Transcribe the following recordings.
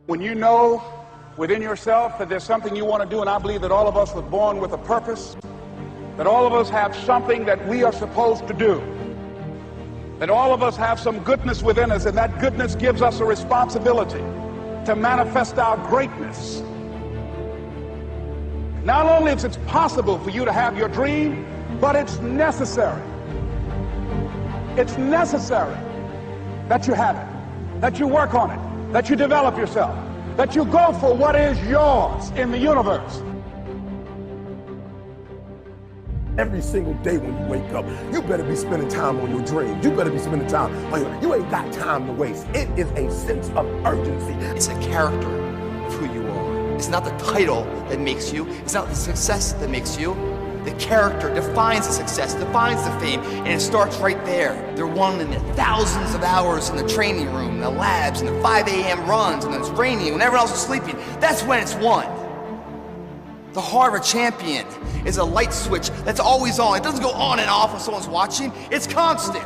When you know within yourself that there's something you want to do, and I believe that all of us were born with a purpose, that all of us have something that we are supposed to do, that all of us have some goodness within us, and that goodness gives us a responsibility to manifest our greatness. Not only is it possible for you to have your dream, but it's necessary. It's necessary that you have it, that you work on it, that you develop yourself, that you go for what is yours in the universe. Every single day when you wake up, you better be spending time on your dreams. You better be spending time on you ain't got time to waste. It is a sense of urgency. It's a character of who you are. It's not the title that makes you. It's not the success that makes you. The character defines the success, defines the fame, and it starts right there. They're won in the thousands of hours in the training room, the labs, and the 5 a.m. runs, and it's raining when everyone else is sleeping. That's when it's won. The heart of a champion is a light switch that's always on. It doesn't go on and off when someone's watching. It's constant.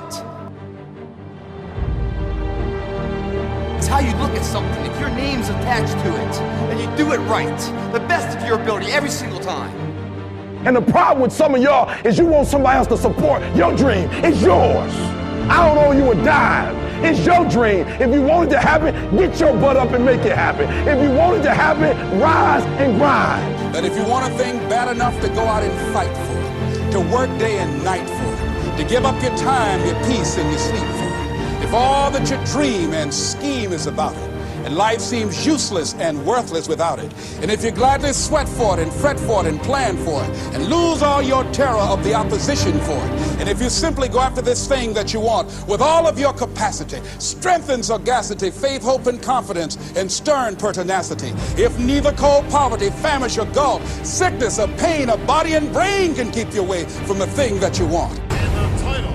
It's how you look at something. If your name's attached to it, and you do it right, the best of your ability every single time. And the problem with some of y'all is you want somebody else to support your dream. It's yours. I don't owe you a dime. It's your dream. If you want it to happen, get your butt up and make it happen. If you want it to happen, rise and grind. That if you want a thing bad enough to go out and fight for it, to work day and night for it, to give up your time, your peace, and your sleep for it, if all that you dream and scheme is about it, and life seems useless and worthless without it, and if you gladly sweat for it and fret for it and plan for it and lose all your terror of the opposition for it, and if you simply go after this thing that you want with all of your capacity, strength and sagacity, faith, hope, and confidence, and stern pertinacity, if neither cold poverty, famish, or gulf, sickness, or pain, or body and brain can keep you away from the thing that you want. And the title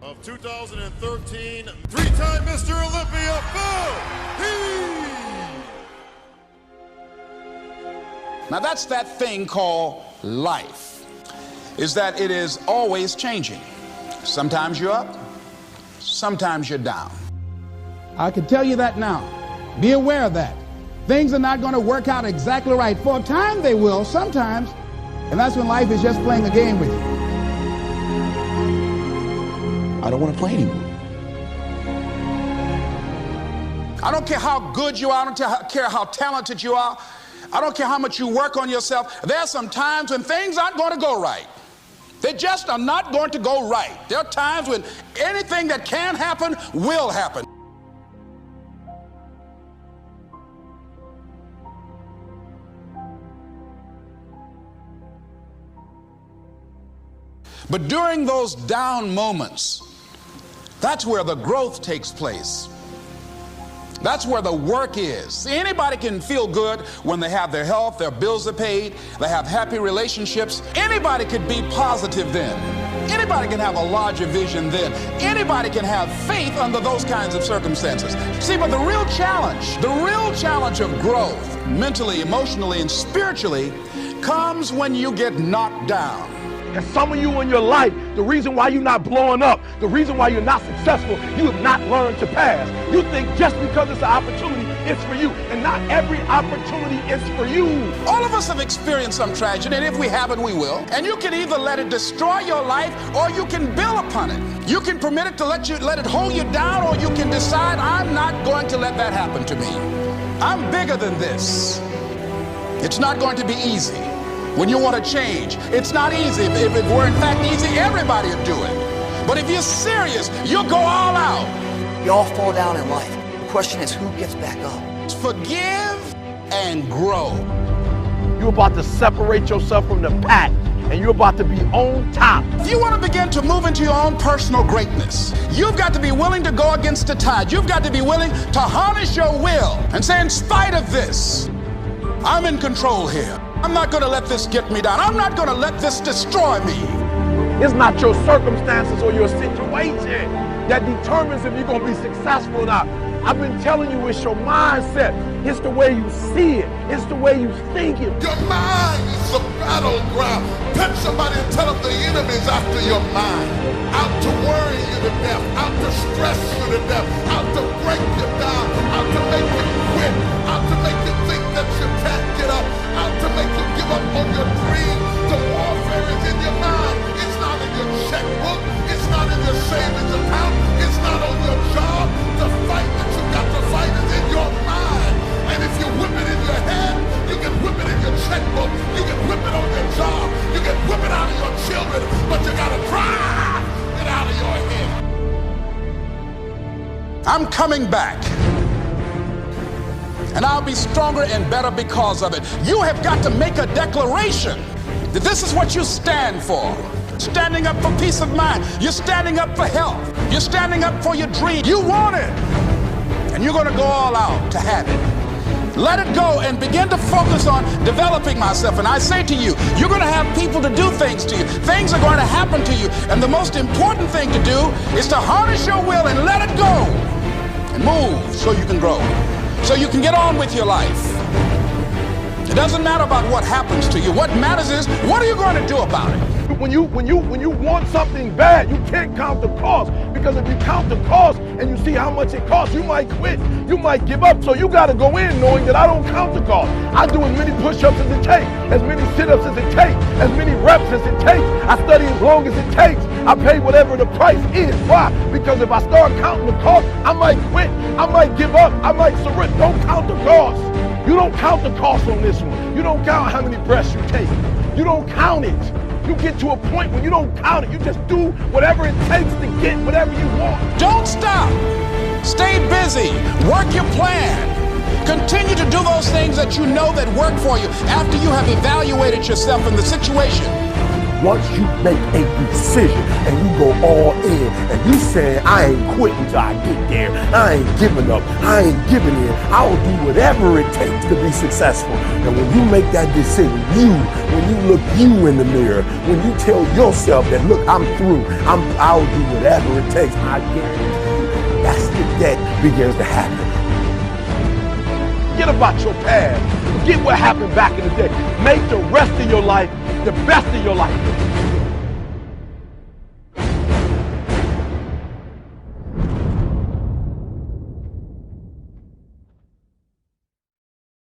of 2013, three-time Mr. Olympia, Phil Heath. Now that's that thing called life, is that it is always changing. Sometimes you're up, sometimes you're down. I can tell you that now. Be aware of that. Things are not going to work out exactly right. For a time they will, sometimes, and that's when life is just playing a game with you. I don't want to play anymore. I don't care how good you are. I don't care how talented you are. I don't care how much you work on yourself. There are some times when things aren't going to go right. They just are not going to go right. There are times when anything that can happen will happen. But during those down moments, that's where the growth takes place. That's where the work is. See, anybody can feel good when they have their health, their bills are paid, they have happy relationships. Anybody could be positive then. Anybody can have a larger vision then. Anybody can have faith under those kinds of circumstances. See, but the real challenge of growth, mentally, emotionally, and spiritually, comes when you get knocked down. And some of you in your life, the reason why you're not blowing up, the reason why you're not successful, you have not learned to pass. You think just because it's an opportunity, it's for you. And not every opportunity is for you. All of us have experienced some tragedy, and if we haven't, we will. And you can either let it destroy your life, or you can build upon it. You can permit it to let it hold you down, or you can decide, I'm not going to let that happen to me. I'm bigger than this. It's not going to be easy. When you want to change, it's not easy. If it were in fact easy, everybody would do it. But if you're serious, you'll go all out. We all fall down in life. The question is, who gets back up? Forgive and grow. You're about to separate yourself from the pack, and you're about to be on top. If you want to begin to move into your own personal greatness, you've got to be willing to go against the tide. You've got to be willing to harness your will and say, in spite of this, I'm in control here. I'm not going to let this get me down. I'm not going to let this destroy me. It's not your circumstances or your situation that determines if you're going to be successful or not. I've been telling you, it's your mindset. It's the way you see it. It's the way you think it. Your mind is a battleground. Touch somebody and tell them the enemy's after your mind. Out to worry you to death. Out to stress you to death. Out to break you down. Out to make you coming back. And I'll be stronger and better because of it. You have got to make a declaration that this is what you stand for. Standing up for peace of mind. You're standing up for health. You're standing up for your dream. You want it. And you're going to go all out to have it. Let it go and begin to focus on developing myself. And I say to you, you're going to have people to do things to you. Things are going to happen to you. And the most important thing to do is to harness your will and let it go. And move so you can grow. So you can get on with your life. It doesn't matter about what happens to you. What matters is, what are you going to do about it? When you want something bad, you can't count the cost, because if you count the cost and you see how much it costs, you might quit, you might give up. So you got to go in knowing that I don't count the cost. I do as many push-ups as it takes, as many sit-ups as it takes, as many reps as it takes. I study as long as it takes. I pay whatever the price is. Why? Because if I start counting the cost, I might quit, I might give up, I might surrender. Don't count the cost. You don't count the cost on this one. You don't count how many breaths you take. You don't count it. You get to a point when you don't count it. You just do whatever it takes to get whatever you want. Don't stop. Stay busy. Work your plan. Continue to do those things that you know that work for you after you have evaluated yourself in the situation. Once you make a decision and you go all in and you say, I ain't quitting till I get there, I ain't giving up, I ain't giving in, I will do whatever it takes to be successful. And when you make that decision, when you look you in the mirror, when you tell yourself that, look, I'm through, I'll do whatever it takes, I guarantee you, that's the day begins to happen. Forget about your past. Forget what happened back in the day. Make the rest of your life the best of your life.